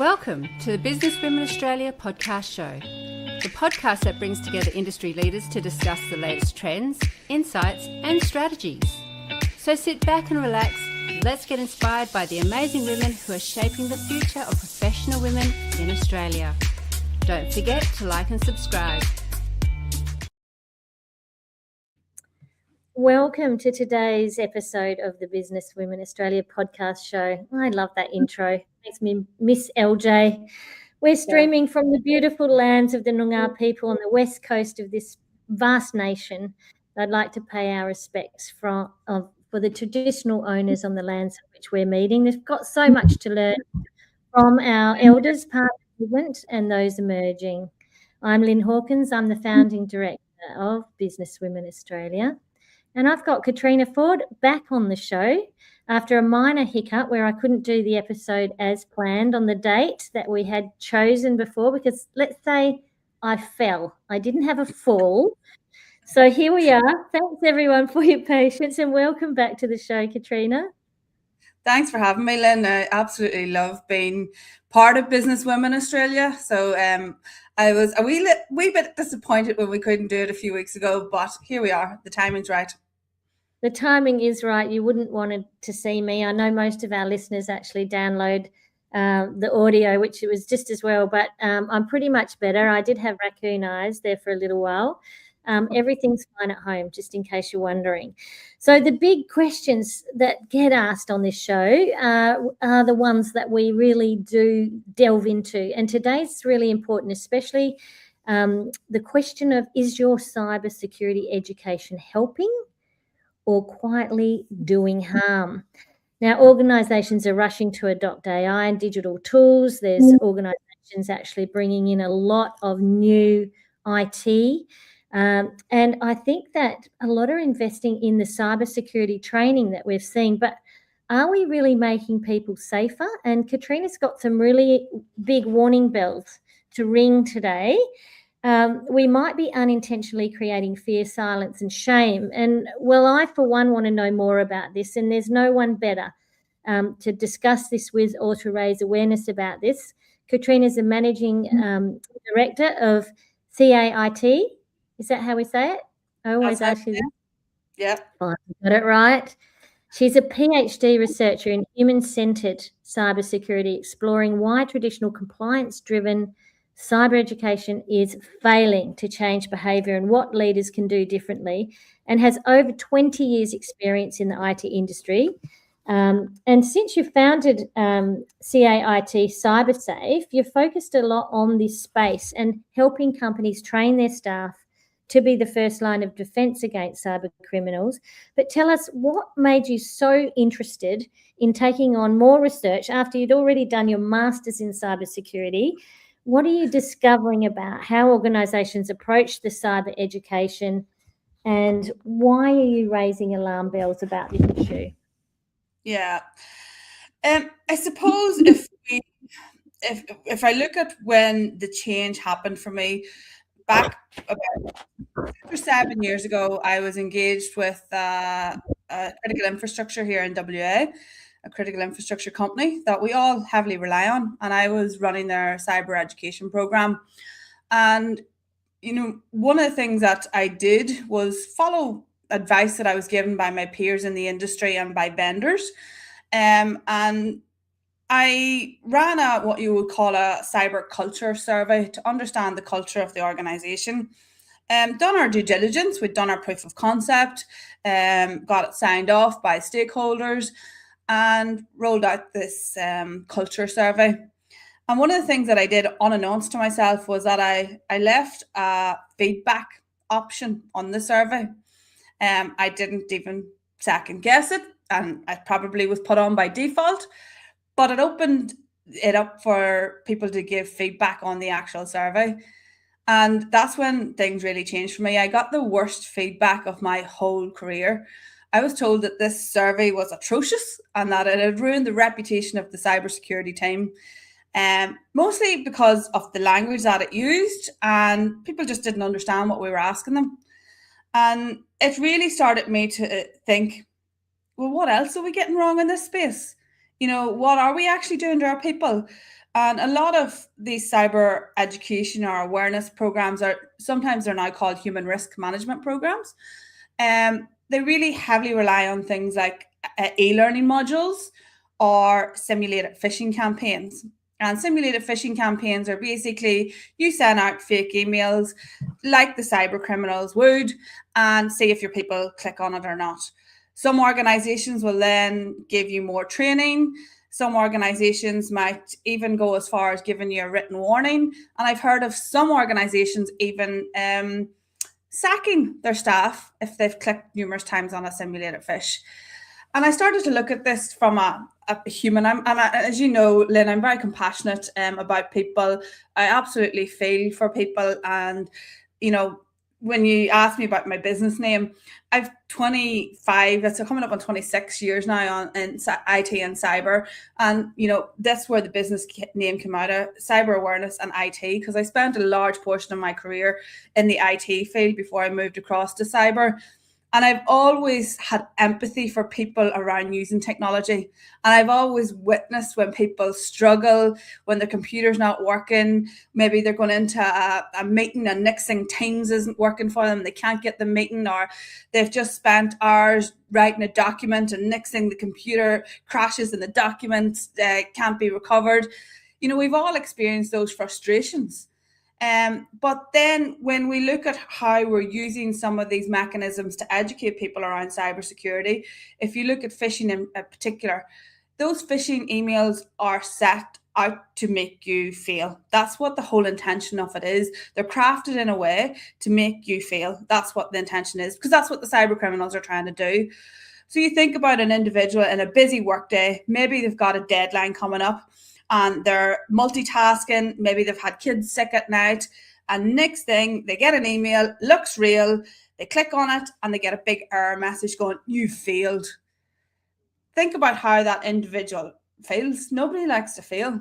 Welcome to the Business Women Australia podcast show, the podcast that brings together industry leaders to discuss the latest trends, insights and strategies. So sit back and relax, let's get inspired by the amazing women who are shaping the future of professional women in Australia. Don't forget to like and subscribe. Welcome to today's episode of the Business Women Australia podcast show. I love that intro. Makes me miss LJ. We're streaming from the beautiful lands of the Noongar people on the west coast of this vast nation. I'd like to pay our respects for the traditional owners on the lands on which we're meeting. They've got so much to learn from our elders, past, present, and those emerging. I'm Lyn Hawkins. I'm the founding director of Business Women Australia. And I've got Caitriona Forde back on the show after a minor hiccup where I couldn't do the episode as planned on the date that we had chosen before because, let's say, I fell. I didn't have a fall. So here we are. Thanks, everyone, for your patience and welcome back to the show, Caitriona. Thanks for having me, Lyn. I absolutely love being part of Business Women Australia. So I was a wee bit disappointed when we couldn't do it a few weeks ago, but here we are. The timing's right. The timing is right. You wouldn't want to see me. I know most of our listeners actually download the audio, which it was just as well, but I'm pretty much better. I did have raccoon eyes there for a little while. Everything's fine at home, just in case you're wondering. So the big questions that get asked on this show are the ones that we really do delve into. And today's really important, especially the question of, is your cybersecurity education helping or quietly doing harm? Now, organisations are rushing to adopt AI and digital tools. There's organisations actually bringing in a lot of new IT. And I think that a lot are investing in the cybersecurity training that we've seen, but are we really making people safer? And Caitriona's got some really big warning bells to ring today. We might be unintentionally creating fear, silence and shame. And well, I, for one, want to know more about this, and there's no one better to discuss this with or to raise awareness about this. Caitriona's the managing director of caIT. Is that how we say it? I always ask you. Yeah. Oh, I got it right. She's a PhD researcher in human-centered cybersecurity, exploring why traditional compliance-driven cyber education is failing to change behaviour and what leaders can do differently, and has over 20 years experience in the IT industry. And since you founded caIT CyberSafe, you've focused a lot on this space and helping companies train their staff to be the first line of defence against cyber criminals. But tell us, what made you so interested in taking on more research after you'd already done your master's in cybersecurity? What are you discovering about how organisations approach the cyber education, and why are you raising alarm bells about this issue? Yeah. I suppose if I look at when the change happened for me, back about 6 or 7 years ago, I was engaged with critical infrastructure here in WA, a critical infrastructure company that we all heavily rely on. And I was running their cyber education program. And, you know, one of the things that I did was follow advice that I was given by my peers in the industry and by vendors. And I ran what you would call a cyber culture survey to understand the culture of the organization. Done our due diligence, we'd done our proof of concept, got it signed off by stakeholders, and rolled out this culture survey. And one of the things that I did unannounced to myself was that I left a feedback option on the survey. I didn't even second guess it, and I probably was put on by default, but it opened it up for people to give feedback on the actual survey. And that's when things really changed for me. I got the worst feedback of my whole career. I was told that this survey was atrocious and that it had ruined the reputation of the cybersecurity team, mostly because of the language that it used, and people just didn't understand what we were asking them. And it really started me to think, well, what else are we getting wrong in this space? what are we actually doing to our people? And a lot of these cyber education or awareness programs sometimes they're now called human risk management programs. They really heavily rely on things like e-learning modules or simulated phishing campaigns. And simulated phishing campaigns are basically you send out fake emails like the cyber criminals would and see if your people click on it or not. Some organizations will then give you more training. Some organizations might even go as far as giving you a written warning. And I've heard of some organizations even sacking their staff if they've clicked numerous times on a simulated phish. And I started to look at this from a human. As you know, Lyn, I'm very compassionate about people. I absolutely feel for people. And, when you ask me about my business name, I've 25, that's coming up on 26 years now in IT and cyber. And, that's where the business name came out of, cyber awareness and IT, because I spent a large portion of my career in the IT field before I moved across to cyber. And I've always had empathy for people around using technology. And I've always witnessed when people struggle, when their computer's not working, maybe they're going into a meeting and next thing Teams isn't working for them, they can't get the meeting, or they've just spent hours writing a document and next thing the computer crashes and the document can't be recovered. We've all experienced those frustrations. But then when we look at how we're using some of these mechanisms to educate people around cybersecurity, if you look at phishing in particular, those phishing emails are set out to make you fail. That's what the whole intention of it is. They're crafted in a way to make you fail. That's what the intention is, because that's what the cyber criminals are trying to do. So you think about an individual in a busy workday, maybe they've got a deadline coming up, and they're multitasking, maybe they've had kids sick at night, and next thing they get an email, looks real, they click on it and they get a big error message going, you failed. Think about how that individual feels. Nobody likes to fail.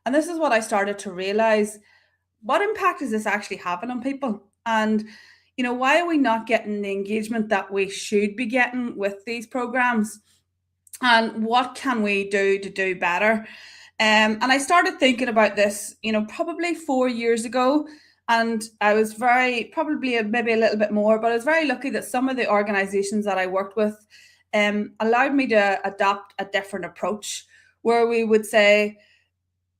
And this is what I started to realize. What impact is this actually having on people? And why are we not getting the engagement that we should be getting with these programs? And what can we do to do better? And I started thinking about this, probably 4 years ago. And I was probably maybe a little bit more, but I was very lucky that some of the organizations that I worked with allowed me to adopt a different approach, where we would say,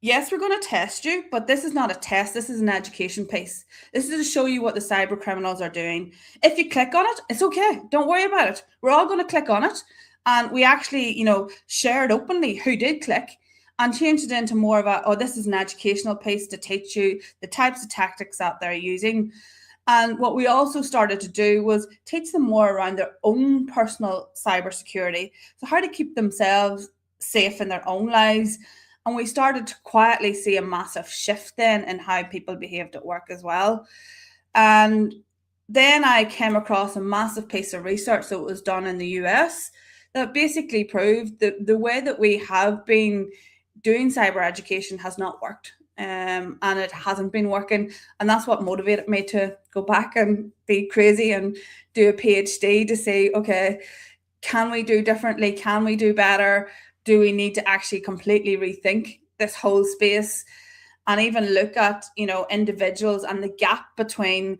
yes, we're going to test you, but this is not a test. This is an education piece. This is to show you what the cyber criminals are doing. If you click on it, it's okay. Don't worry about it. We're all going to click on it. And we actually, shared openly who did click, and changed it into more of this is an educational piece to teach you the types of tactics that they're using. And what we also started to do was teach them more around their own personal cybersecurity. So how to keep themselves safe in their own lives. And we started to quietly see a massive shift then in how people behaved at work as well. And then I came across a massive piece of research that was done in the US that basically proved that the way that we have been doing cyber education has not worked, and it hasn't been working. And that's what motivated me to go back and be crazy and do a PhD to say, okay, can we do differently? Can we do better? Do we need to actually completely rethink this whole space and even look at, individuals and the gap between,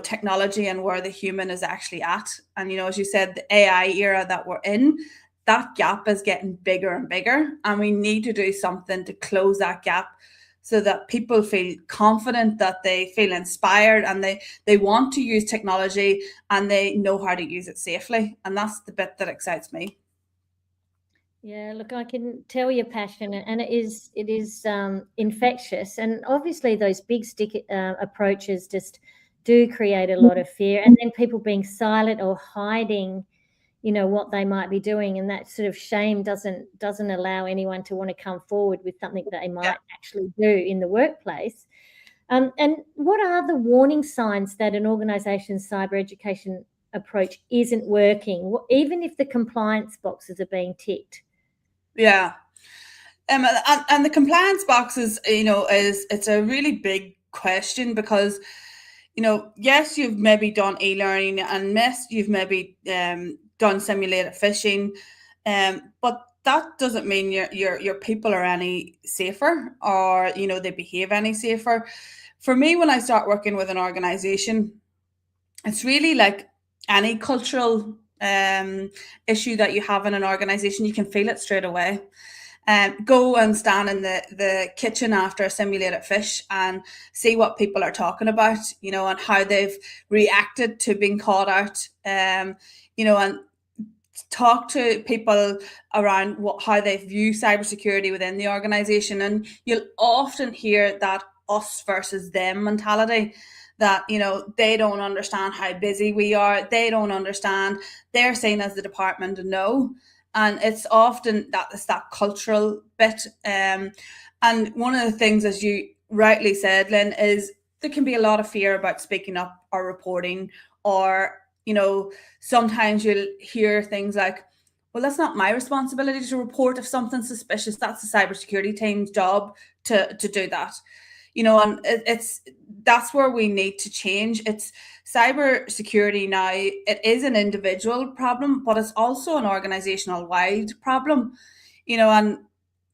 technology and where the human is actually at? And, as you said, the AI era that we're in, that gap is getting bigger and bigger, and we need to do something to close that gap so that people feel confident, that they feel inspired, and they want to use technology and they know how to use it safely. And that's the bit that excites me. Yeah, look, I can tell you're passionate, and it is infectious. And obviously those big stick approaches just do create a lot of fear, and then people being silent or hiding what they might be doing, and that sort of shame doesn't allow anyone to want to come forward with something that they might actually do in the workplace. And what are the warning signs that an organization's cyber education approach isn't working, even if the compliance boxes are being ticked? Yeah. And the compliance boxes, it's a really big question, because yes, you've maybe done e-learning, and yes, you've maybe done simulated phishing, but that doesn't mean your people are any safer, or they behave any safer. For me, when I start working with an organization, it's really like any cultural issue that you have in an organization. You can feel it straight away. Go and stand in the kitchen after a simulated fish and see what people are talking about, and how they've reacted to being caught out, and talk to people around how they view cybersecurity within the organization. And you'll often hear that us versus them mentality, that they don't understand how busy we are, they don't understand, they're seen as the department to know. And it's often it's that cultural bit. And one of the things, as you rightly said, Lyn, is there can be a lot of fear about speaking up or reporting, or sometimes you'll hear things like, well, that's not my responsibility to report if something's suspicious. That's the cybersecurity team's job to do that. And that's where we need to change. It's cybersecurity now. It is an individual problem, but it's also an organizational wide problem. And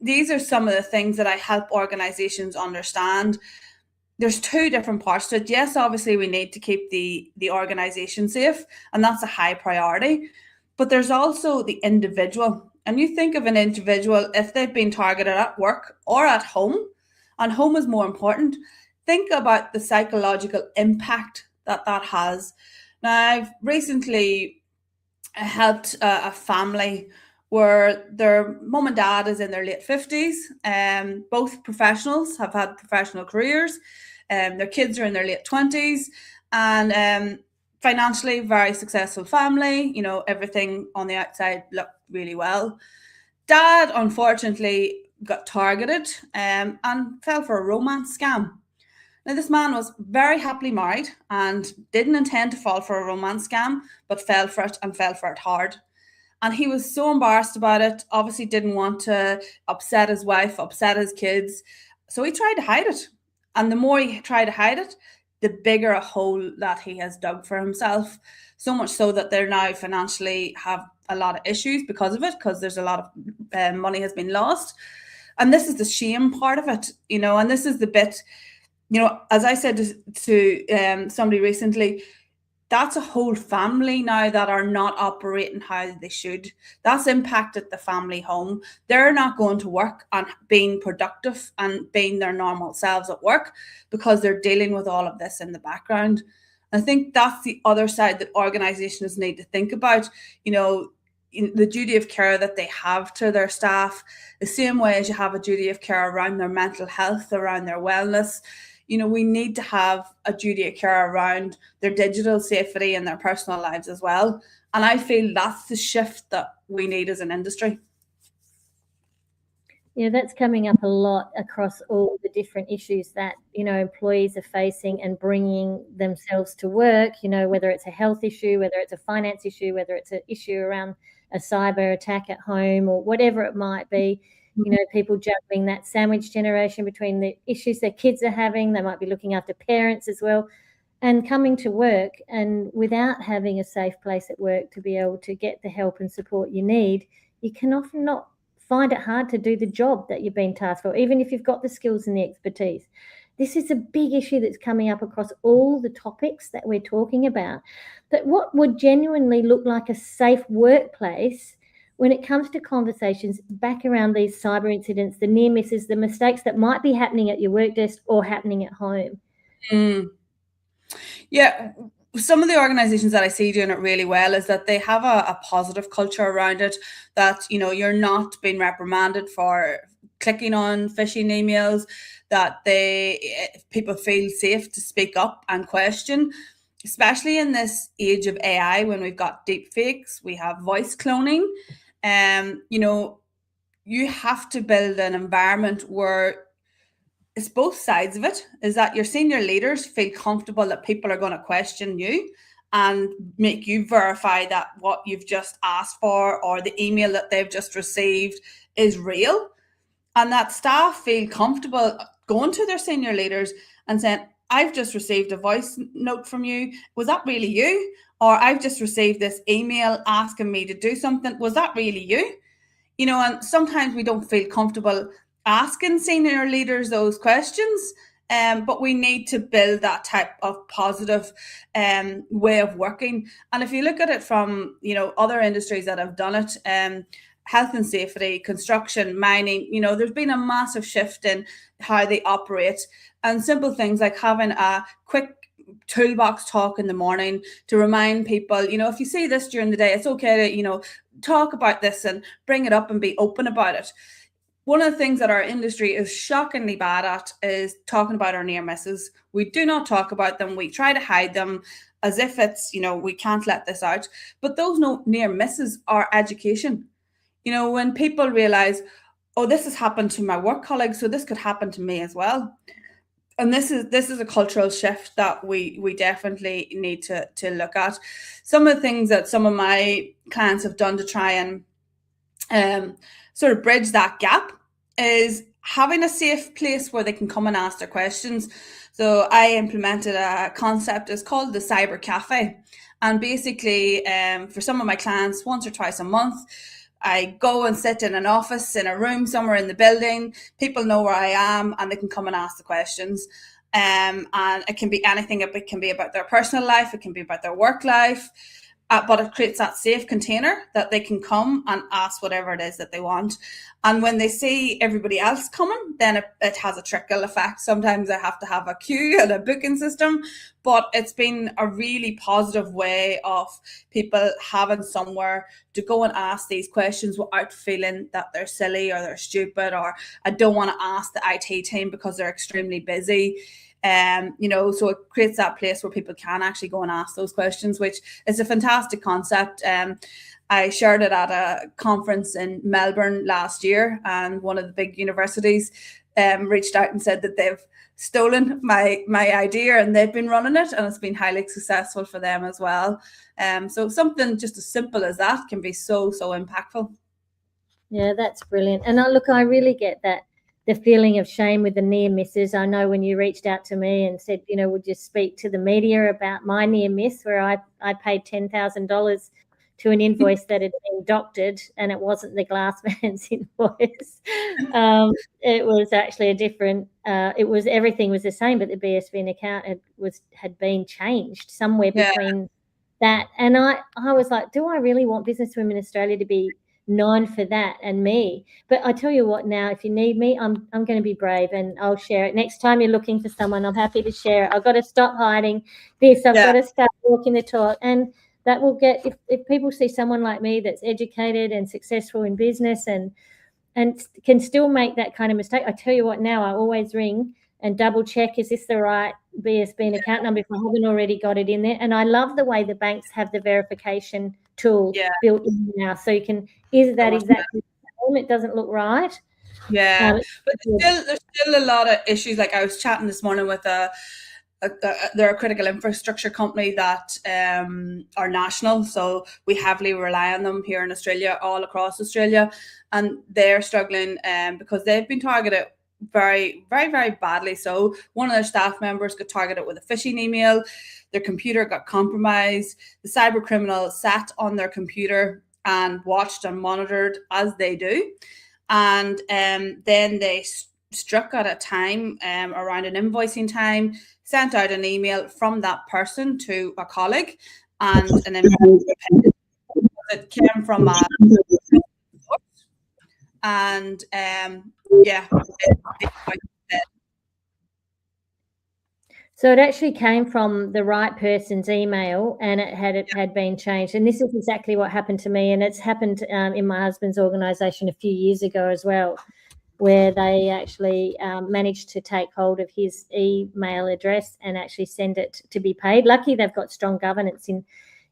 these are some of the things that I help organizations understand. There's two different parts to it. Yes, obviously we need to keep the organization safe, and that's a high priority. But there's also the individual. And you think of an individual, if they've been targeted at work or at home, and home is more important, think about the psychological impact that has. Now, I've recently helped a family where their mum and dad is in their late 50s. Both professionals, have had professional careers. Their kids are in their late 20s. And financially, very successful family. Everything on the outside looked really well. Dad, unfortunately, got targeted and fell for a romance scam. Now, this man was very happily married and didn't intend to fall for a romance scam, but fell for it, and fell for it hard. And he was so embarrassed about it, obviously didn't want to upset his wife, upset his kids. So he tried to hide it. And the more he tried to hide it, the bigger a hole that he has dug for himself. So much so that they're now financially have a lot of issues because of it, because there's a lot of money has been lost. And this is the shame part of it, and this is the bit, as I said to somebody recently, that's a whole family now that are not operating how they should. That's impacted the family home. They're not going to work and being productive and being their normal selves at work because they're dealing with all of this in the background. I think that's the other side that organizations need to think about, the duty of care that they have to their staff, the same way as you have a duty of care around their mental health, around their wellness. We need to have a duty of care around their digital safety and their personal lives as well. And I feel that's the shift that we need as an industry. Yeah, that's coming up a lot across all the different issues that, employees are facing and bringing themselves to work, whether it's a health issue, whether it's a finance issue, whether it's an issue around a cyber attack at home or whatever it might be. People juggling that sandwich generation between the issues their kids are having. They might be looking after parents as well, and coming to work and without having a safe place at work to be able to get the help and support you need, you can often not find it hard to do the job that you've been tasked for, even if you've got the skills and the expertise. This is a big issue that's coming up across all the topics that we're talking about. But what would genuinely look like a safe workplace when it comes to conversations back around these cyber incidents, the near misses, the mistakes that might be happening at your work desk or happening at home? Yeah, some of the organizations that I see doing it really well is that they have a positive culture around it, that, you're not being reprimanded for clicking on phishing emails, that people feel safe to speak up and question, especially in this age of AI when we've got deepfakes, we have voice cloning. You have to build an environment where it's both sides of it, is that your senior leaders feel comfortable that people are going to question you and make you verify that what you've just asked for or the email that they've just received is real. And that staff feel comfortable going to their senior leaders and saying, I've just received a voice note from you. Was that really you? Or I've just received this email asking me to do something. Was that really you? you know, and sometimes we don't feel comfortable asking senior leaders those questions. But we need to build that type of positive way of working. And if you look at it from, you know, other industries that have done it, health and safety, construction, mining, you know, there's been a massive shift in how they operate. And simple things like having a quick toolbox talk in the morning to remind people, you know, if you see this during the day, it's okay to, you know, talk about this and bring it up and be open about it. One of the things that our industry is shockingly bad at is talking about our near misses. We do not talk about them. We try to hide them as if it's, you know, we can't let this out. But those near misses are education. You know, when people realize, oh, this has happened to my work colleagues, so this could happen to me as well. And this is a cultural shift that we definitely need to look at. Some of the things that some of my clients have done to try and sort of bridge that gap is having a safe place where they can come and ask their questions. So I implemented a concept, it's called the Cyber Cafe. And basically, for some of my clients, once or twice a month, I go and sit in an office, in a room somewhere in the building. People know where I am and they can come and ask the questions. And it can be anything. It can be about their personal life. It can be about their work life. But it creates that safe container that they can come and ask whatever it is that they want. And when they see everybody else coming, then it has a trickle effect. Sometimes I have to have a queue and a booking system, but it's been a really positive way of people having somewhere to go and ask these questions without feeling that they're silly or they're stupid, or I don't want to ask the IT team because they're extremely busy. You know, so it creates that place where people can actually go and ask those questions, which is a fantastic concept. I shared it at a conference in Melbourne last year, and one of the big universities reached out and said that they've stolen my idea and they've been running it, and it's been highly successful for them as well. So something just as simple as that can be so impactful. Yeah, that's brilliant. And I really get that. The feeling of shame with the near misses. I know when you reached out to me and said, you know, would you speak to the media about my near miss, where I paid $10,000 to an invoice that had been doctored, and it wasn't the glass man's invoice. It was actually a different. Everything was the same, but the BSVN account had been changed somewhere between that. And I was like, do I really want Business Women Australia to be known for that and me? But I tell you what, now if you need me, I'm going to be brave and I'll share it. Next time you're looking for someone, I'm happy to share it. I've got to stop hiding this. I've got to start walking the talk. And that will get, if people see someone like me that's educated and successful in business and can still make that kind of mistake, I tell you what, now I always ring and double check, is this the right BSVN account number if I haven't already got it in there? And I love the way the banks have the verification tool built in now, so you can, is that exactly the same? It doesn't look right. But there's still a lot of issues. Like I was chatting this morning with they're a critical infrastructure company that are national, so we heavily rely on them here in Australia, all across Australia, and they're struggling because they've been targeted very badly. So one of their staff members got targeted with a phishing email, their computer got compromised, the cyber criminal sat on their computer and watched and monitored as they do, and then they struck at a time around an invoicing time, sent out an email from that person to a colleague, and it came from a and so it actually came from the right person's email, and it had been changed. And this is exactly what happened to me, and it's happened in my husband's organisation a few years ago as well, where they actually managed to take hold of his email address and actually send it to be paid. Lucky they've got strong governance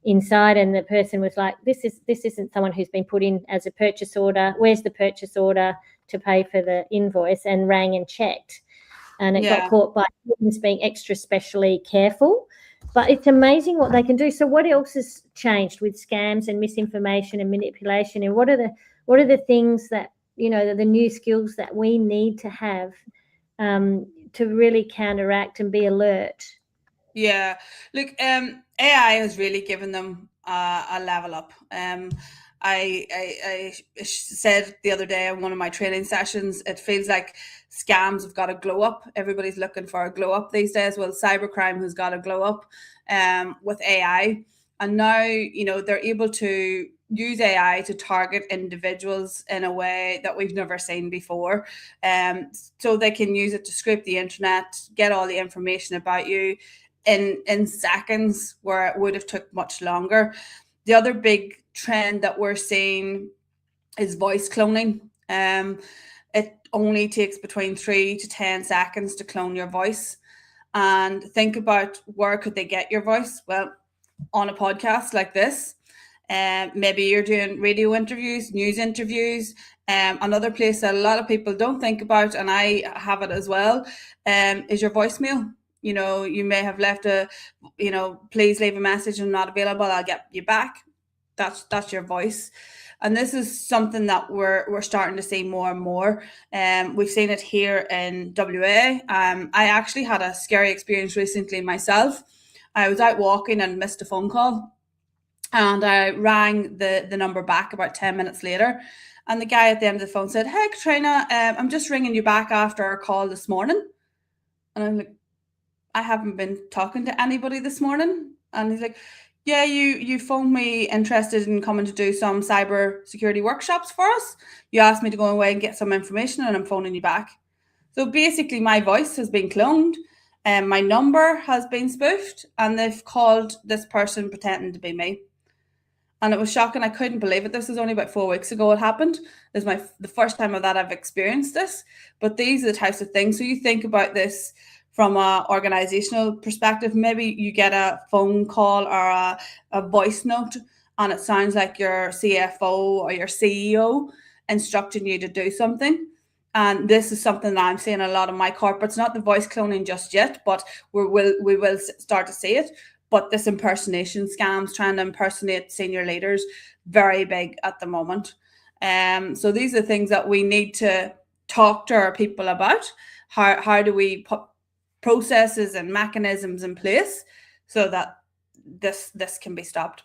inside, and the person was like, this isn't someone who's been put in as a purchase order. Where's the purchase order to pay for the invoice? And rang and checked. And it got caught by humans being extra specially careful. But it's amazing what they can do. So what else has changed with scams and misinformation and manipulation? And what are the things that, you know, the new skills that we need to have to really counteract and be alert? Yeah, look, AI has really given them a level up. I said the other day in one of my training sessions, it feels like scams have got a glow up. Everybody's looking for a glow up these days. Well, cybercrime has got a glow up with AI. And now, they're able to use AI to target individuals in a way that we've never seen before. So they can use it to scrape the internet, get all the information about you in seconds, where it would have took much longer. The other big trend that we're seeing is voice cloning. It only takes between 3 to 10 seconds to clone your voice. And think about, where could they get your voice? Well, on a podcast like this. Maybe you're doing radio interviews, news interviews. Another place that a lot of people don't think about, and I have it as well, is your voicemail. You may have left please leave a message, I'm not available, I'll get you back. That's your voice. And this is something that we're starting to see more and more. We've seen it here in WA. I actually had a scary experience recently myself. I was out walking and missed a phone call, and I rang the number back about 10 minutes later, and the guy at the end of the phone said, "Hey, Caitriona, I'm just ringing you back after our call this morning." And I'm like, "I haven't been talking to anybody this morning." And he's like, "Yeah, you phoned me interested in coming to do some cybersecurity workshops for us. You asked me to go away and get some information, and I'm phoning you back." So basically, my voice has been cloned, and my number has been spoofed, and they've called this person pretending to be me. And it was shocking. I couldn't believe it. This was only about 4 weeks ago it happened. This is the first time of that I've experienced this. But these are the types of things. So you think about this from an organizational perspective. Maybe you get a phone call or a voice note, and it sounds like your CFO or your CEO instructing you to do something. And this is something that I'm seeing a lot of my corporates, not the voice cloning just yet, but we will start to see it. But this impersonation scams, trying to impersonate senior leaders, very big at the moment. So these are things that we need to talk to our people about. How do we put processes and mechanisms in place so that this can be stopped?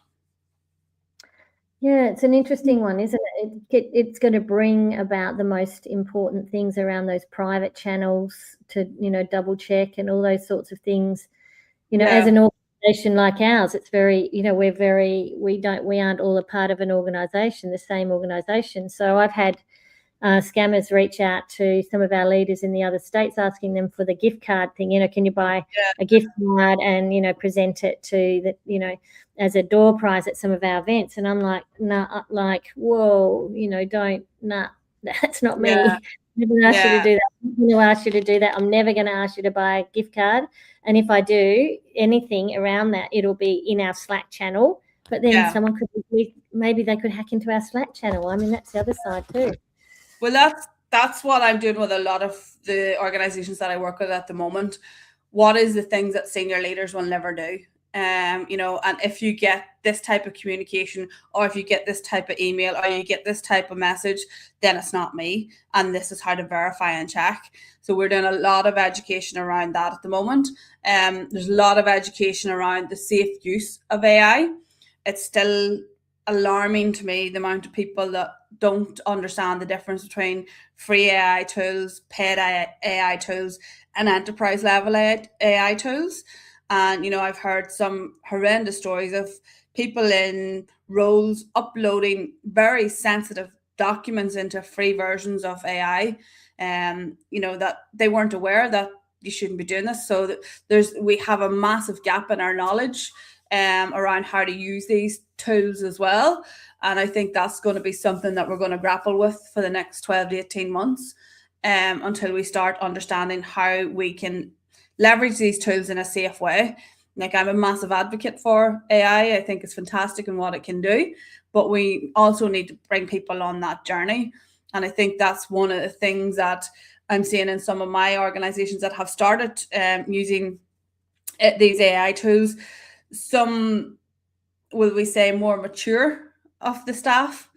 Yeah, it's an interesting one, isn't it? It's going to bring about the most important things around those private channels to, double check and all those sorts of things. As an organization like ours, it's very, we aren't all a part of an organization, the same organization. So I've had scammers reach out to some of our leaders in the other states, asking them for the gift card thing. Can you buy a gift card and present it to as a door prize at some of our events? And I'm like, nah, whoa, that's not me. Yeah. I'm never ask you to do that. I'm going to ask you to do that. I'm never going to ask you to buy a gift card. And if I do anything around that, it'll be in our Slack channel. But then someone maybe they could hack into our Slack channel. I mean, that's the other side too. Well, that's what I'm doing with a lot of the organizations that I work with at the moment. What is the things that senior leaders will never do? And if you get this type of communication, or if you get this type of email, or you get this type of message, then it's not me. And this is how to verify and check. So we're doing a lot of education around that at the moment. There's a lot of education around the safe use of AI. It's still alarming to me, the amount of people that don't understand the difference between free AI tools, paid AI tools, and enterprise level AI tools. And, I've heard some horrendous stories of people in roles uploading very sensitive documents into free versions of AI, that they weren't aware that you shouldn't be doing this. So we have a massive gap in our knowledge around how to use these tools as well. And I think that's going to be something that we're going to grapple with for the next 12 to 18 months until we start understanding how we can leverage these tools in a safe way. Like, I'm a massive advocate for AI. I think it's fantastic in what it can do, but we also need to bring people on that journey. And I think that's one of the things that I'm seeing in some of my organizations that have started using these AI tools. Some, will we say, more mature of the staff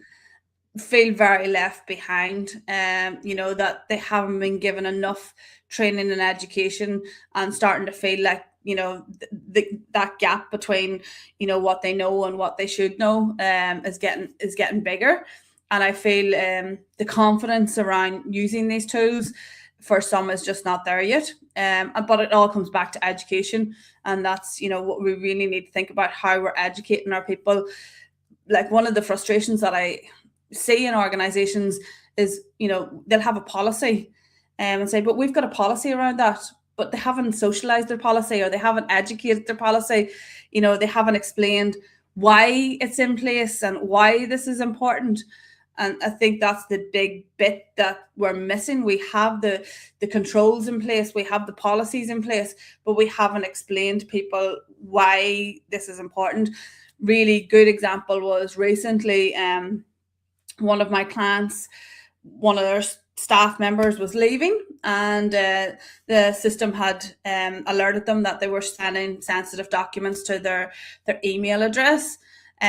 feel very left behind, that they haven't been given enough training and education, and starting to feel like that gap between what they know and what they should know is getting bigger. And I feel the confidence around using these tools for some is just not there yet. But it all comes back to education, and that's what we really need to think about, how we're educating our people. Like, one of the frustrations that I see in organizations is they'll have a policy and say, but we've got a policy around that, but they haven't socialized their policy, or they haven't educated their policy. They haven't explained why it's in place and why this is important. And I think that's the big bit that we're missing. We have the controls in place, we have the policies in place, but we haven't explained to people why this is important. Really good example was recently, one of my clients, one of their staff members was leaving, and the system had alerted them that they were sending sensitive documents to their email address. We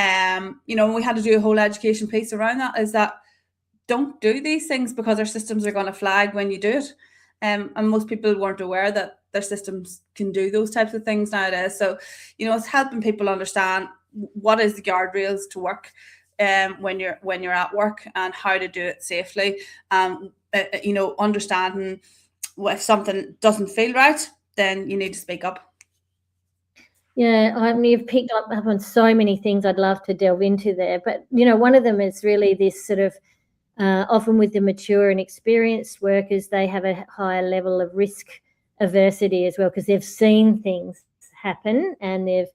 had to do a whole education piece around that, is that don't do these things, because our systems are going to flag when you do it. And most people weren't aware that their systems can do those types of things nowadays. So, it's helping people understand what is the guardrails to work when you're at work, and how to do it safely. Understanding if something doesn't feel right, then you need to speak up. Yeah, I mean, you've picked up on so many things I'd love to delve into there. But, one of them is really this sort of, often with the mature and experienced workers, they have a higher level of risk aversity as well, because they've seen things happen, and they've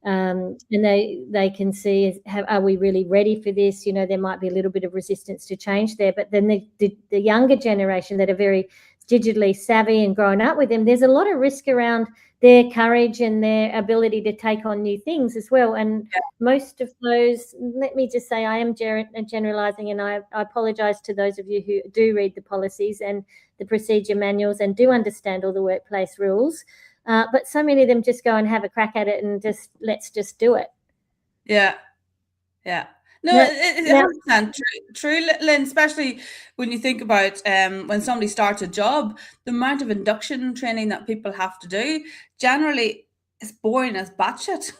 and they can see, are we really ready for this? There might be a little bit of resistance to change there. But then the younger generation that are very digitally savvy and grown up with them, there's a lot of risk around their courage and their ability to take on new things as well. And most of those, let me just say, I am generalizing, and I apologize to those of you who do read the policies and the procedure manuals and do understand all the workplace rules. But so many of them just go and have a crack at it and let's just do it. Yeah. No, it's 100% true, Lynn, especially when you think about when somebody starts a job, the amount of induction training that people have to do, generally is boring as batshit.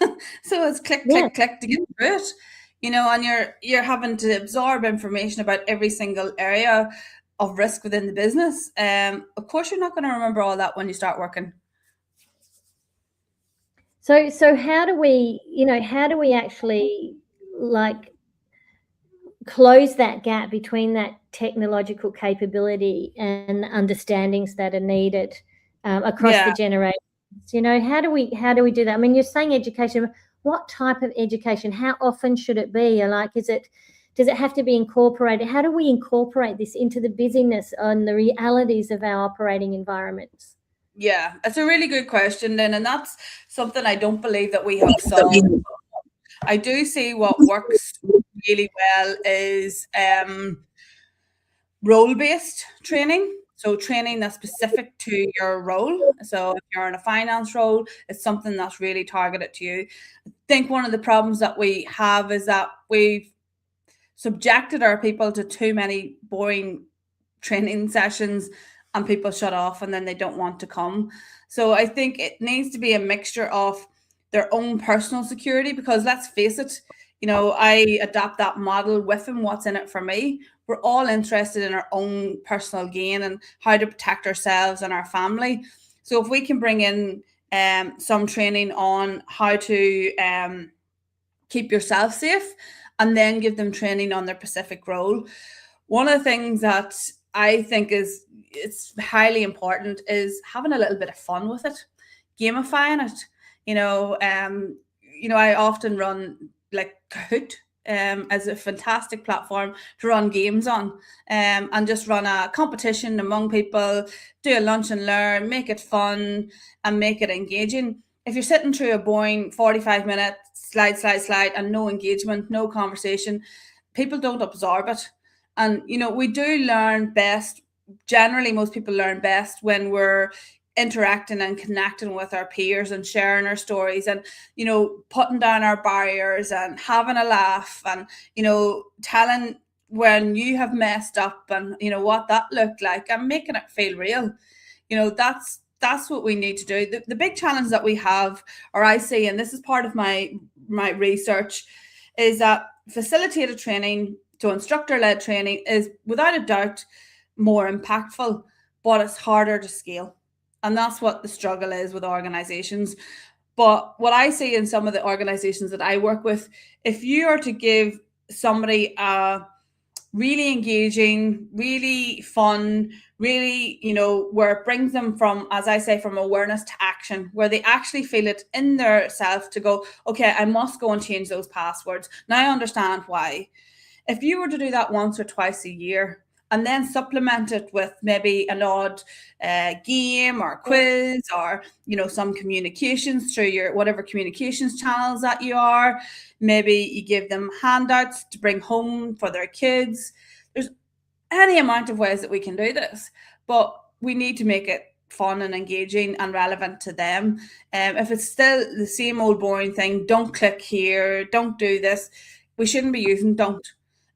So it's click to get through it, and you're having to absorb information about every single area of risk within the business. Of course, you're not going to remember all that when you start working. So how do we actually close that gap between that technological capability and the understandings that are needed across the generations? How do we do that? I mean, you're saying education. What type of education? How often should it be? Does it have to be incorporated? How do we incorporate this into the busyness and the realities of our operating environments? Yeah, that's a really good question, Lynn, and that's something I don't believe that we have solved. I do see what works really well is role-based training. So training that's specific to your role. So if you're in a finance role, it's something that's really targeted to you. I think one of the problems that we have is that we've subjected our people to too many boring training sessions, and people shut off and then they don't want to come. So I think it needs to be a mixture of their own personal security, because let's face it, I adapt that model with them, what's in it for me. We're all interested in our own personal gain and how to protect ourselves and our family. So if we can bring in some training on how to keep yourself safe, and then give them training on their specific role. One of the things that I think it's highly important is having a little bit of fun with it, gamifying it. I often run like Kahoot as a fantastic platform to run games on, and just run a competition among people, do a lunch and learn, make it fun and make it engaging. If you're sitting through a boring 45-minute slide, and no engagement, no conversation, people don't absorb it. And, we do learn best. Generally, most people learn best when we're interacting and connecting with our peers and sharing our stories and, putting down our barriers and having a laugh and, telling when you have messed up and, what that looked like and making it feel real. that's what we need to do. The big challenge that we have, or I see, and this is part of my research, is that facilitated training, so instructor-led training, is without a doubt more impactful, but it's harder to scale. And that's what the struggle is with organizations. But what I see in some of the organizations that I work with, if you are to give somebody a really engaging, really fun, really, where it brings them from, as I say, from awareness to action, where they actually feel it in their self to go, okay, I must go and change those passwords. Now I understand why. If you were to do that once or twice a year and then supplement it with maybe an odd game or quiz or, some communications through your whatever communications channels that you are, maybe you give them handouts to bring home for their kids. There's any amount of ways that we can do this, but we need to make it fun and engaging and relevant to them. If it's still the same old boring thing, don't click here, don't do this, we shouldn't be using don't.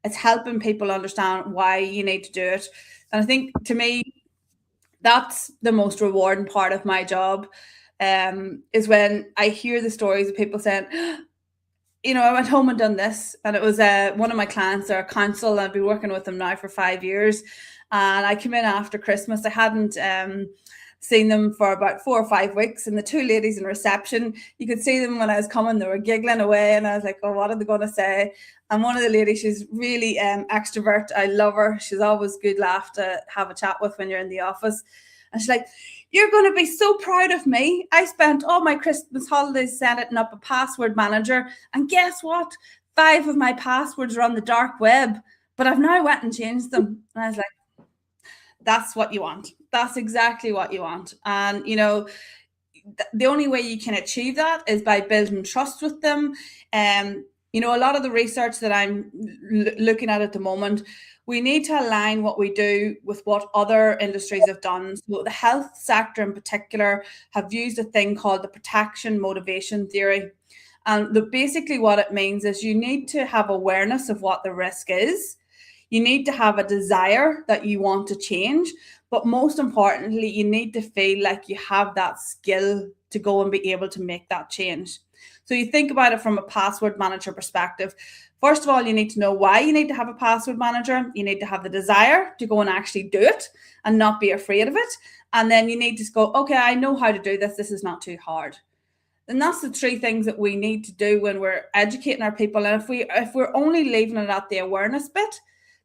It's helping people understand why you need to do it. And I think, to me, that's the most rewarding part of my job, is when I hear the stories of people saying, I went home and done this. And it was one of my clients, or a council, and I've been working with them now for 5 years. And I came in after Christmas. I hadn't seen them for about 4 or 5 weeks. And the two ladies in reception, you could see them when I was coming, they were giggling away. And I was like, oh, what are they going to say? And one of the ladies, she's really extrovert. I love her. She's always good laugh to have a chat with when you're in the office. And she's like, you're going to be so proud of me. I spent all my Christmas holidays setting up a password manager. And guess what? 5 of my passwords are on the dark web, but I've now went and changed them. And I was like, that's what you want. That's exactly what you want. And, the only way you can achieve that is by building trust with them. A lot of the research that I'm looking at the moment, we need to align what we do with what other industries have done. So the health sector in particular have used a thing called the protection motivation theory. And basically what it means is you need to have awareness of what the risk is. You need to have a desire that you want to change. But most importantly, you need to feel like you have that skill to go and be able to make that change. So you think about it from a password manager perspective. First of all, you need to know why you need to have a password manager. You need to have the desire to go and actually do it and not be afraid of it. And then you need to go, okay, I know how to do this. This is not too hard. And that's the 3 things that we need to do when we're educating our people. And if we're only leaving it at the awareness bit,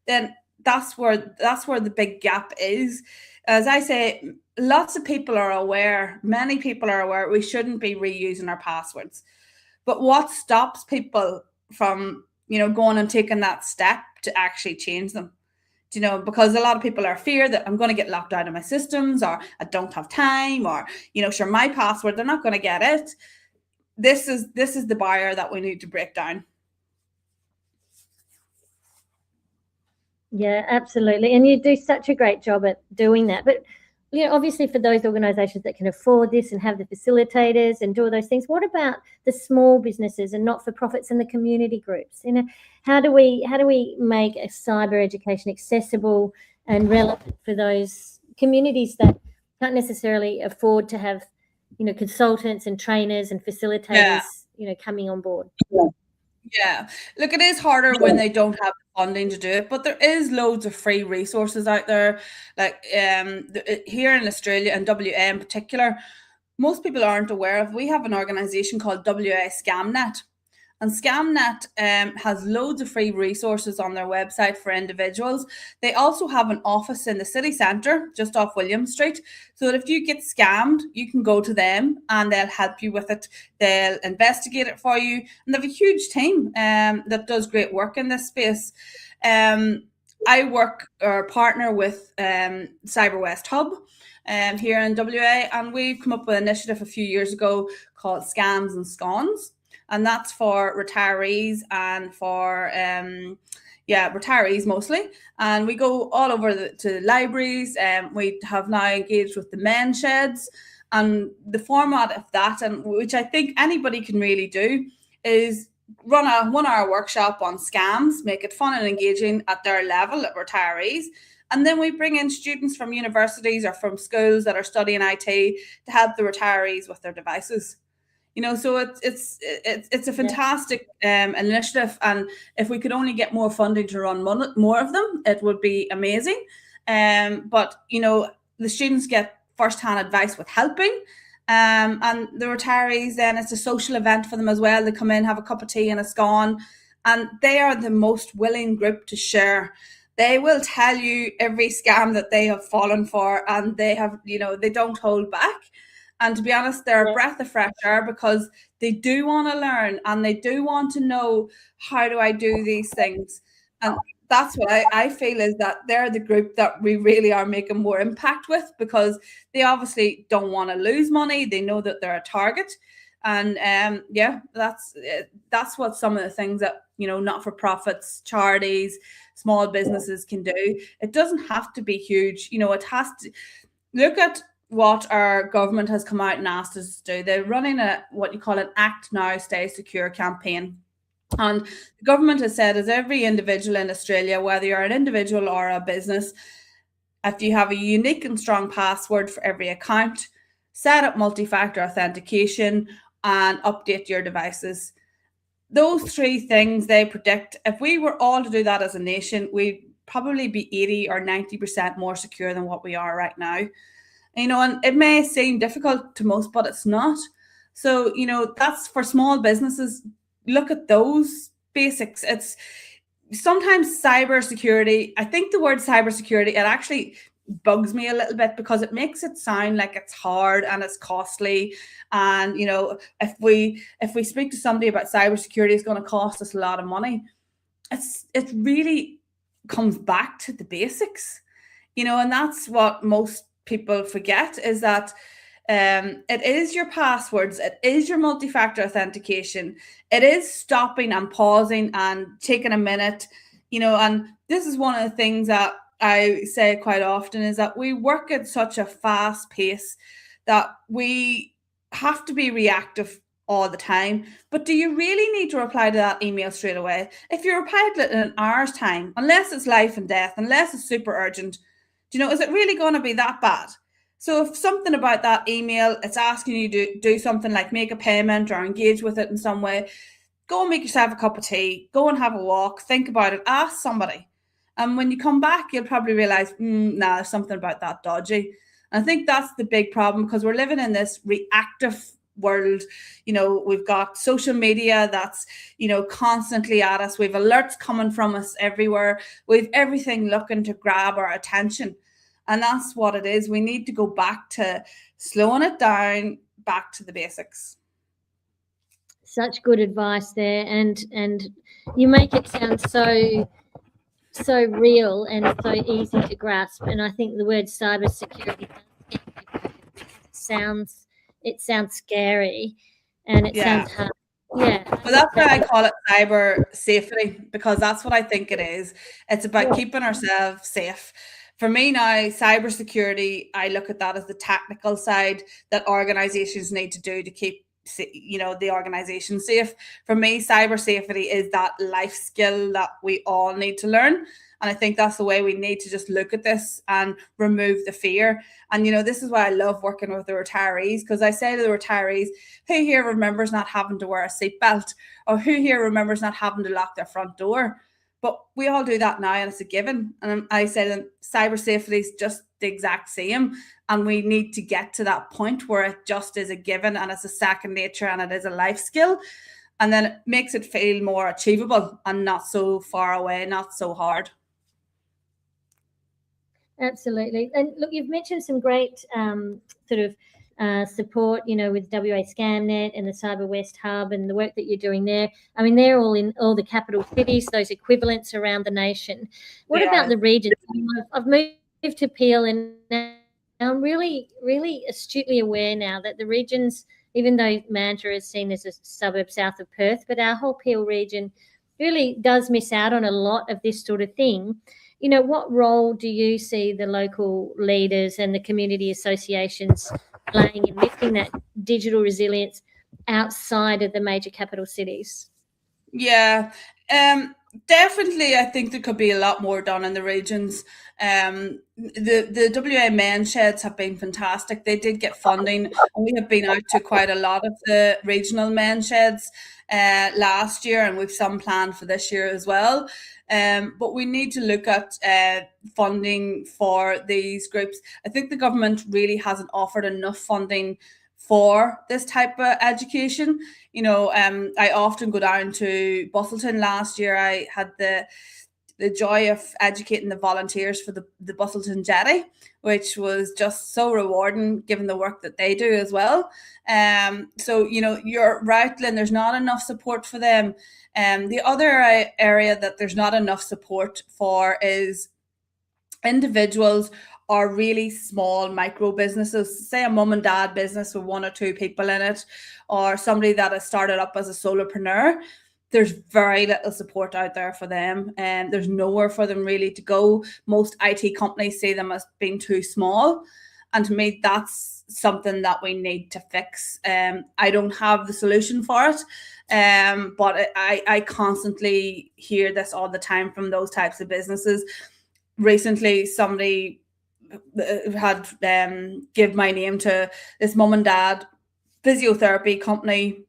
then that's where the big gap is. As I say, lots of people are aware, many people are aware we shouldn't be reusing our passwords. But what stops people from, going and taking that step to actually change them? Because a lot of people are fear that I'm going to get locked out of my systems, or I don't have time, or, sure, my password, they're not going to get it. This is the barrier that we need to break down. Yeah, absolutely. And you do such a great job at doing that. But, obviously for those organisations that can afford this and have the facilitators and do all those things, what about the small businesses and not-for-profits and the community groups? How do we make a cyber education accessible and relevant for those communities that can't necessarily afford to have, consultants and trainers and facilitators, coming on board? Yeah, look, it is harder when they don't have the funding to do it, but there is loads of free resources out there. Like here in Australia and WA in particular, most people aren't aware of. We have an organisation called WA ScamNet, and ScamNet has loads of free resources on their website for individuals. They also have an office in the city centre, just off William Street, so that if you get scammed, you can go to them and they'll help you with it. They'll investigate it for you. And they have a huge team that does great work in this space. I work or partner with Cyber West Hub here in WA, and we've come up with an initiative a few years ago called Scams and Scones. And that's for retirees and for, retirees mostly. And we go all over to libraries. We have now engaged with the men sheds. And the format of that, and which I think anybody can really do, is run a 1-hour workshop on scams, make it fun and engaging at their level at retirees. And then we bring in students from universities or from schools that are studying IT to help the retirees with their devices. So it's a fantastic initiative, and if we could only get more funding to run more of them, it would be amazing. But the students get first-hand advice with helping, and the retirees, then it's a social event for them as well. They come in, have a cup of tea and a scone, and they are the most willing group to share. They will tell you every scam that they have fallen for, and they don't hold back. And to be honest, they're a breath of fresh air, because they do want to learn and they do want to know, how do I do these things? And that's what I feel, is that they're the group that we really are making more impact with, because they obviously don't want to lose money. They know that they're a target. And that's what some of the things that, not-for-profits, charities, small businesses can do. It doesn't have to be huge. It has to look at what our government has come out and asked us to do. They're running what you call an Act Now, Stay Secure campaign. And the government has said, as every individual in Australia, whether you're an individual or a business, if you have a unique and strong password for every account, set up multi-factor authentication, and update your devices. Those 3 things, they predict, if we were all to do that as a nation, we'd probably be 80 or 90% more secure than what we are right now. And it may seem difficult to most, but it's not. So, that's for small businesses. Look at those basics. It's sometimes cybersecurity. I think the word cybersecurity, it actually bugs me a little bit, because it makes it sound like it's hard and it's costly. And, if we speak to somebody about cybersecurity, it's going to cost us a lot of money. It really comes back to the basics, and that's what most people forget, is that it is your passwords, it is your multi-factor authentication, it is stopping and pausing and taking a minute, and this is one of the things that I say quite often, is that we work at such a fast pace that we have to be reactive all the time. But do you really need to reply to that email straight away? If you reply to it in an hour's time, unless it's life and death, unless it's super urgent, is it really going to be that bad? So if something about that email, it's asking you to do something like make a payment or engage with it in some way, go and make yourself a cup of tea, go and have a walk, think about it, ask somebody. And when you come back, you'll probably realize, there's something about that dodgy. And I think that's the big problem, because we're living in this reactive world. We've got social media that's, constantly at us. We've alerts coming from us everywhere. We've everything looking to grab our attention. And that's what it is. We need to go back to slowing it down, back to the basics. Such good advice there. And you make it sound so real and so easy to grasp. And I think the word cybersecurity sounds scary, and it sounds hard. Yeah. Well, that's why I call it cyber safety, because that's what I think it is. It's about keeping ourselves safe. For me now, cybersecurity, I look at that as the technical side that organizations need to do to keep the organization safe. For me, cyber safety is that life skill that we all need to learn. And I think that's the way we need to just look at this and remove the fear. And, this is why I love working with the retirees, because I say to the retirees, who here remembers not having to wear a seatbelt? Or who here remembers not having to lock their front door? But we all do that now, and it's a given. And I say that cyber safety is just the exact same. And we need to get to that point where it just is a given, and it's a second nature, and it is a life skill. And then it makes it feel more achievable and not so far away, not so hard. Absolutely. And look, you've mentioned some great support, with WA ScamNet and the Cyber West Hub and the work that you're doing there. I mean, they're all in all the capital cities, those equivalents around the nation. What about the regions? I've moved to Peel, and I'm really, really astutely aware now that the regions, even though Mandurah is seen as a suburb south of Perth, but our whole Peel region really does miss out on a lot of this sort of thing. What role do you see the local leaders and the community associations playing in lifting that digital resilience outside of the major capital cities? Yeah, definitely. I think there could be a lot more done in the regions. The WA men sheds have been fantastic. They did get funding, and we have been out to quite a lot of the regional men sheds last year, and we've some planned for this year as well. But we need to look at funding for these groups. I think the government really hasn't offered enough funding for this type of education. I often go down to Busselton. Last year I had the joy of educating the volunteers for the Busselton Jetty, which was just so rewarding given the work that they do as well. So you're right, Lynn, there's not enough support for them. The other area that there's not enough support for is individuals or really small micro businesses, say a mum and dad business with 1 or 2 people in it, or somebody that has started up as a solopreneur. There's very little support out there for them, and there's nowhere for them really to go. Most IT companies see them as being too small, and to me that's something that we need to fix. I don't have the solution for it, but I constantly hear this all the time from those types of businesses. Recently somebody had give my name to this mum and dad physiotherapy company.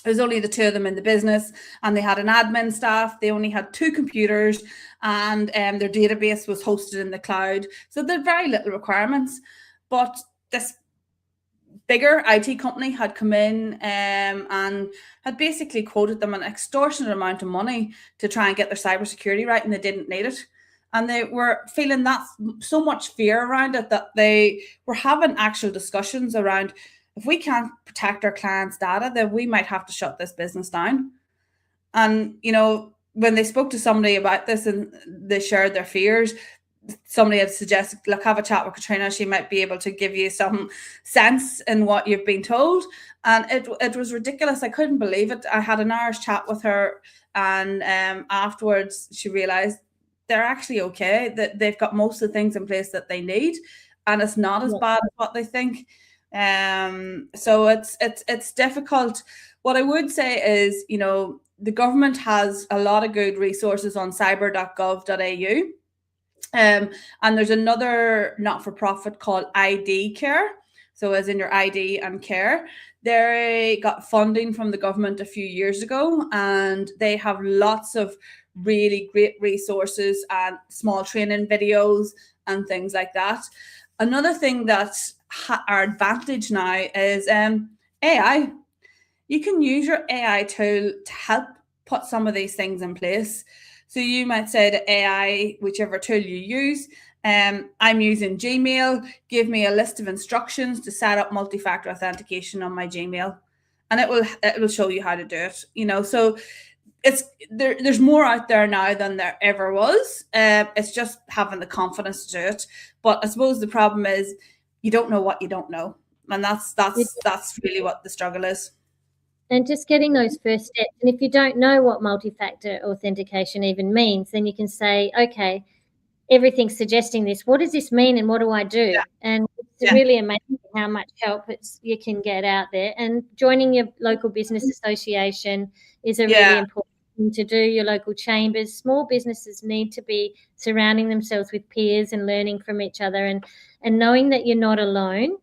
There's only the 2 of them in the business, and they had an admin staff. They only had 2 computers, and their database was hosted in the cloud. So there are very little requirements. But this bigger IT company had come in and had basically quoted them an extortionate amount of money to try and get their cybersecurity right, and they didn't need it. And they were feeling that so much fear around it that they were having actual discussions around, if we can't protect our clients' data, then we might have to shut this business down. And, when they spoke to somebody about this and they shared their fears, somebody had suggested, look, have a chat with Caitriona. She might be able to give you some sense in what you've been told. And it was ridiculous. I couldn't believe it. I had an hour's chat with her, and afterwards she realized they're actually okay, that they've got most of the things in place that they need, and it's not as bad as what they think. So it's difficult. What I would say is, the government has a lot of good resources on cyber.gov.au. And there's another not-for-profit called ID Care. So as in your ID and care. They got funding from the government a few years ago, and they have lots of really great resources and small training videos and things like that. Another thing that's our advantage now is AI. You can use your AI tool to help put some of these things in place. So you might say to AI, whichever tool you use, I'm using Gmail, give me a list of instructions to set up multi-factor authentication on my Gmail, and it will show you how to do it. So there's more out there now than there ever was. It's just having the confidence to do it. But I suppose the problem is you don't know what you don't know, and that's really what the struggle is. And just getting those first steps. And if you don't know what multi-factor authentication even means, then you can say, okay, everything's suggesting this. What does this mean, and what do I do? Yeah. And it's really amazing how much help you can get out there. And joining your local business association is a really important thing to do. Your local chambers, small businesses need to be surrounding themselves with peers and learning from each other, and knowing that you're not alone.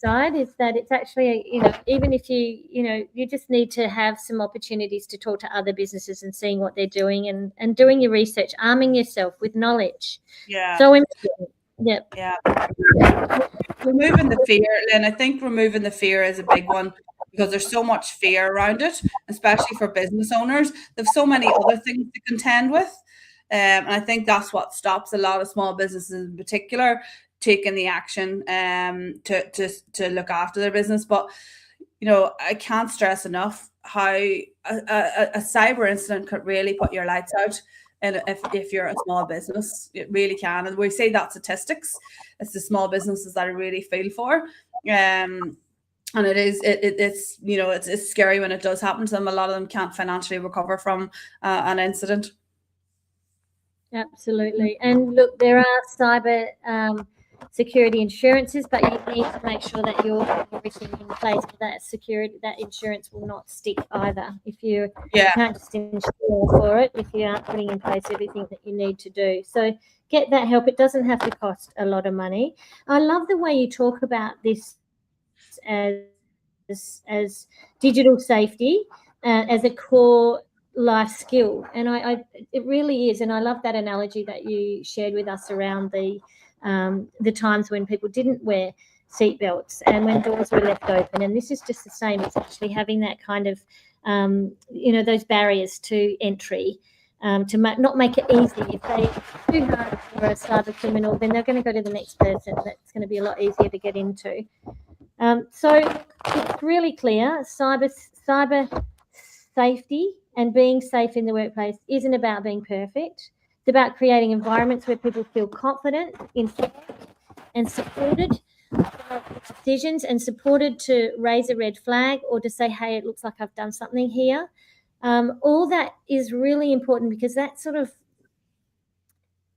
Side is that it's actually, even if you just need to have some opportunities to talk to other businesses and seeing what they're doing, and doing your research, arming yourself with knowledge. So important. Removing the fear, Lynn. I think removing the fear is a big one, because there's so much fear around it, especially for business owners. There's so many other things to contend with, and I think that's what stops a lot of small businesses in particular taking the action to look after their business. But I can't stress enough how a cyber incident could really put your lights out. And if you're a small business, it really can. And we say that statistics, it's the small businesses that I really feel for. And it's scary when it does happen to them. A lot of them can't financially recover from an incident. Absolutely. And look, there are security insurances, but you need to make sure that you're putting everything in place for that security. That insurance will not stick either if you can't just insure for it if you aren't putting in place everything that you need to do. So get that help. It doesn't have to cost a lot of money. I love the way you talk about this as digital safety as a core life skill, and it really is. And I love that analogy that you shared with us around the times when people didn't wear seatbelts and when doors were left open. And this is just the same. It's actually having that kind of those barriers to entry. To not make it easy. If they too hard for a cyber criminal, then they're going to go to the next person. That's going to be a lot easier to get into. So it's really clear. Cyber safety and being safe in the workplace isn't about being perfect. It's about creating environments where people feel confident, informed, and supported decisions, and supported to raise a red flag or to say, hey, it looks like I've done something here. All that is really important, because that sort of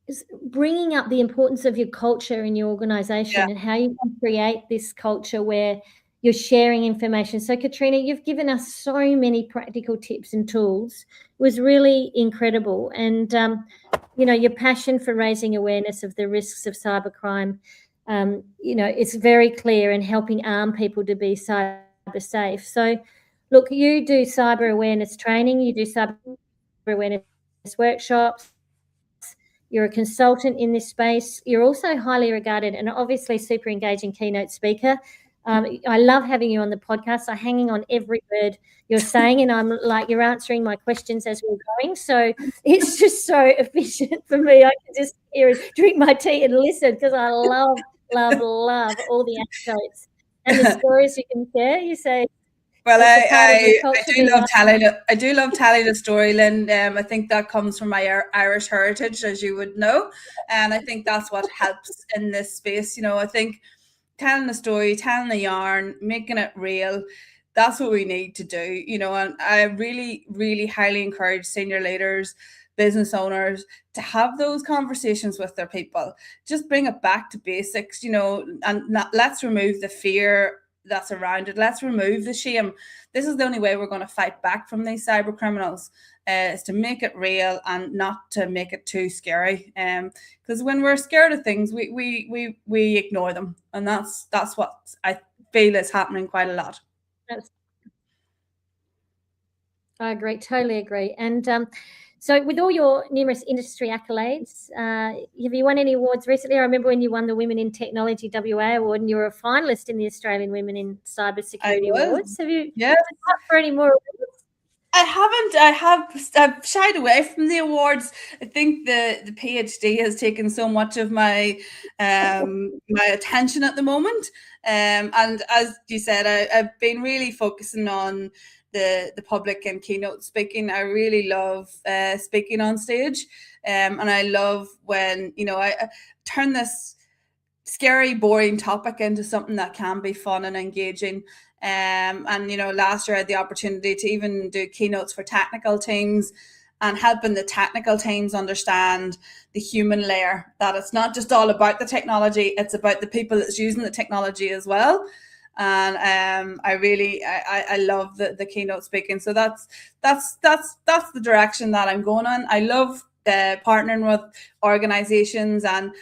is bringing up the importance of your culture in your organisation and how you can create this culture where you're sharing information. So, Caitriona, you've given us so many practical tips and tools. It was really incredible. And, your passion for raising awareness of the risks of cybercrime, it's very clear, and helping arm people to be cyber safe. So, look, you do cyber awareness training, you do cyber awareness workshops, you're a consultant in this space. You're also highly regarded and obviously super engaging keynote speaker. I love having you on the podcast. I'm hanging on every word you're saying, and I'm like, you're answering my questions as we're going. So it's just so efficient for me. I can just hear it, drink my tea and listen, because I love all the anecdotes and the stories you can share. You say, well, I do love telling the story, Lyn. I think that comes from my Irish heritage, as you would know, and I think that's what helps in this space. I think telling the story, telling the yarn, making it real, that's what we need to do. And I really, really highly encourage senior leaders, business owners, to have those conversations with their people. Just bring it back to basics, and let's remove the fear that's around it. Let's remove the shame. This is the only way we're going to fight back from these cyber criminals, is to make it real and not to make it too scary. Because when we're scared of things, we ignore them, and that's what I feel is happening quite a lot. I agree, totally agree. And so with all your numerous industry accolades, have you won any awards recently? I remember when you won the Women in Technology WA award, and you were a finalist in the Australian Women in Cybersecurity Awards. Have you up for any more awards? I haven't. I've shied away from the awards. I think the PhD has taken so much of my my attention at the moment. And as you said, I've been really focusing on the public and keynote speaking. I really love speaking on stage, and I love when I turn this scary, boring topic into something that can be fun and engaging. And last year I had the opportunity to even do keynotes for technical teams, and helping the technical teams understand the human layer, that it's not just all about the technology, it's about the people that's using the technology as well. And I love the keynote speaking. So that's the direction that I'm going on. I love partnering with organizations, and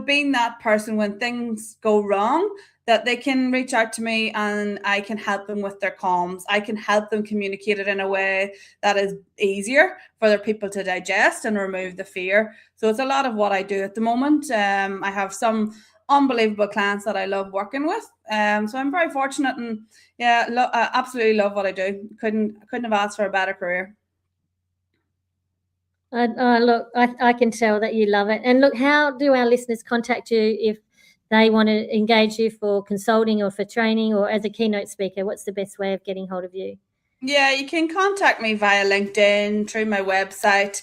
being that person when things go wrong, that they can reach out to me and I can help them with their comms. I can help them communicate it in a way that is easier for their people to digest and remove the fear. So it's a lot of what I do at the moment. I have some unbelievable clients that I love working with. So I'm very fortunate, and I absolutely love what I do. Couldn't have asked for a better career. Look, I can tell that you love it. And look, how do our listeners contact you if they want to engage you for consulting or for training or as a keynote speaker? What's the best way of getting hold of you? Yeah, you can contact me via LinkedIn, through my website,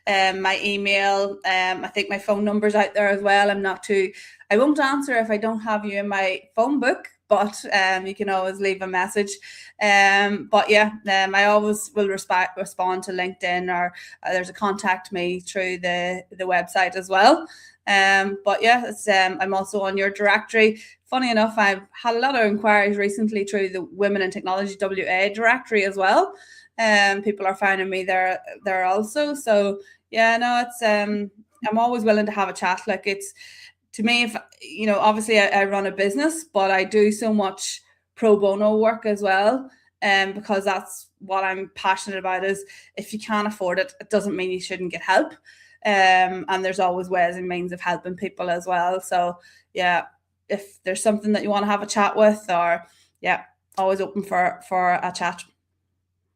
my email. I think my phone number's out there as well. I won't answer if I don't have you in my phone book, but you can always leave a message. But yeah, I always will respond to LinkedIn, or there's a contact me through the website as well. But yeah, it's, I'm also on your directory. Funny enough, I've had a lot of inquiries recently through the Women in Technology WA directory as well. People are finding me there also. So yeah, no, it's I'm always willing to have a chat. Like, it's, to me, if you know, obviously I run a business, but I do so much pro bono work as well. Because that's what I'm passionate about. Is if you can't afford it, it doesn't mean you shouldn't get help. And there's always ways and means of helping people as well. So yeah, if there's something that you want to have a chat with, or yeah, always open for a chat.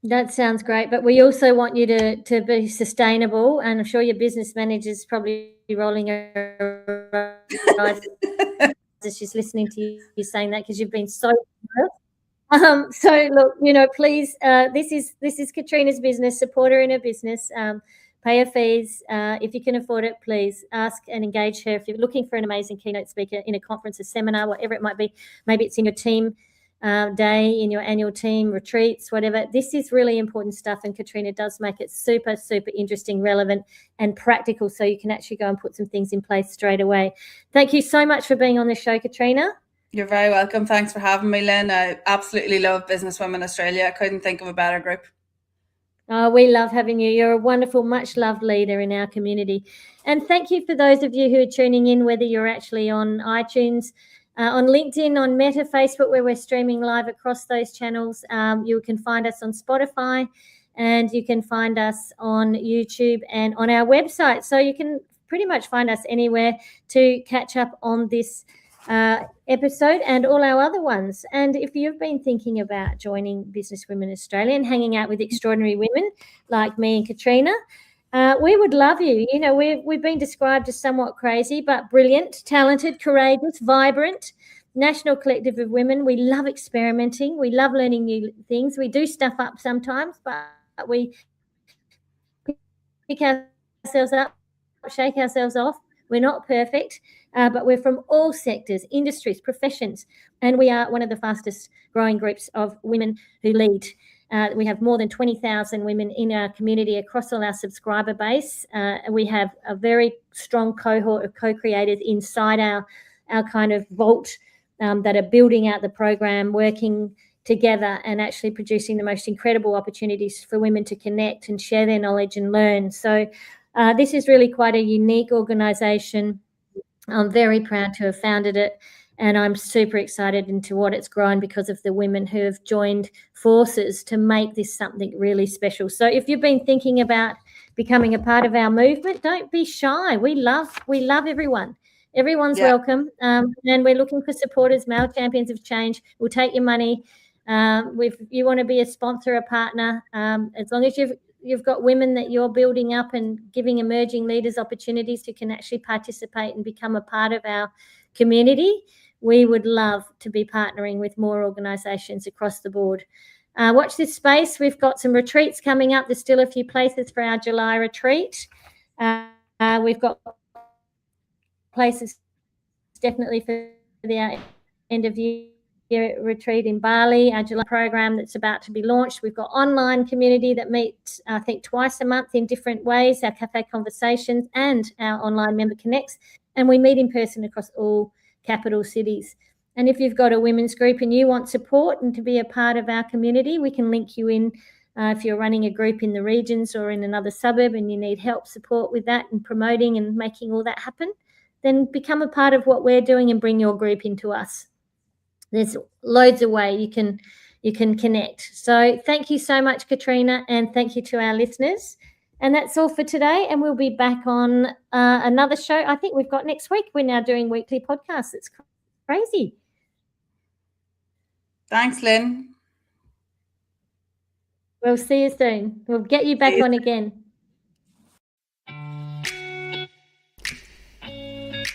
That sounds great, but we also want you to be sustainable, and I'm sure your business manager's probably rolling her eyes as she's listening to you saying that, because you've been so good. So look, you know, please, this is Caitriona's business. Support her in her business. Pay her fees. If you can afford it, please ask and engage her. If you're looking for an amazing keynote speaker in a conference, a seminar, whatever it might be, maybe it's in your team day, in your annual team retreats, whatever. This is really important stuff, and Caitriona does make it super, super interesting, relevant, and practical, so you can actually go and put some things in place straight away. Thank you so much for being on the show, Caitriona. You're very welcome. Thanks for having me, Lyn. I absolutely love Business Women Australia. I couldn't think of a better group. Oh, we love having you. You're a wonderful, much-loved leader in our community. And thank you for those of you who are tuning in, whether you're actually on iTunes, on LinkedIn, on Meta, Facebook, where we're streaming live across those channels. You can find us on Spotify, and you can find us on YouTube and on our website. So you can pretty much find us anywhere to catch up on this episode and all our other ones. And if you've been thinking about joining Business Women Australia and hanging out with extraordinary women like me and Caitriona, we would love you. You know, we've been described as somewhat crazy, but brilliant, talented, courageous, vibrant, national collective of women. We love experimenting. We love learning new things. We do stuff up sometimes, but we pick ourselves up, shake ourselves off. We're not perfect, but we're from all sectors, industries, professions, and we are one of the fastest growing groups of women who lead. We have more than 20,000 women in our community across all our subscriber base. We have a very strong cohort of co-creators inside our kind of vault that are building out the program, working together and actually producing the most incredible opportunities for women to connect and share their knowledge and learn. So this is really quite a unique organisation. I'm very proud to have founded it, and I'm super excited into what it's grown because of the women who have joined forces to make this something really special. So if you've been thinking about becoming a part of our movement, don't be shy. We love everyone. Everyone's welcome, and we're looking for supporters, male champions of change. We'll take your money. If you want to be a sponsor, a partner, as long as you've got women that you're building up and giving emerging leaders opportunities who can actually participate and become a part of our community, we would love to be partnering with more organisations across the board. Watch this space. We've got some retreats coming up. There's still a few places for our July retreat. We've got places definitely for the end of year retreat in Bali, our July program that's about to be launched. We've got online community that meets, I think, twice a month in different ways, our cafe conversations and our online member connects. And we meet in person across all capital cities. And if you've got a women's group and you want support and to be a part of our community, we can link you in. If you're running a group in the regions or in another suburb and you need help, support with that and promoting and making all that happen, then become a part of what we're doing and bring your group into us. There's loads of ways you can connect. So thank you so much, Caitriona, and thank you to our listeners. And that's all for today. And we'll be back on another show. I think we've got next week. We're now doing weekly podcasts. It's crazy. Thanks, Lyn. We'll see you soon. We'll get you back on again.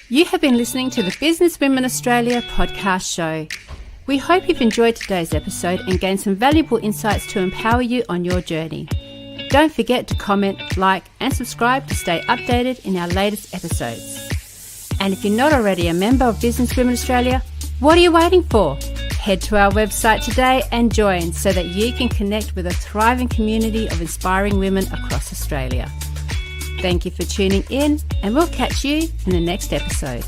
You have been listening to the Business Women Australia podcast show. We hope you've enjoyed today's episode and gained some valuable insights to empower you on your journey. Don't forget to comment, like, and subscribe to stay updated in our latest episodes. And if you're not already a member of Business Women Australia, what are you waiting for? Head to our website today and join so that you can connect with a thriving community of inspiring women across Australia. Thank you for tuning in, and we'll catch you in the next episode.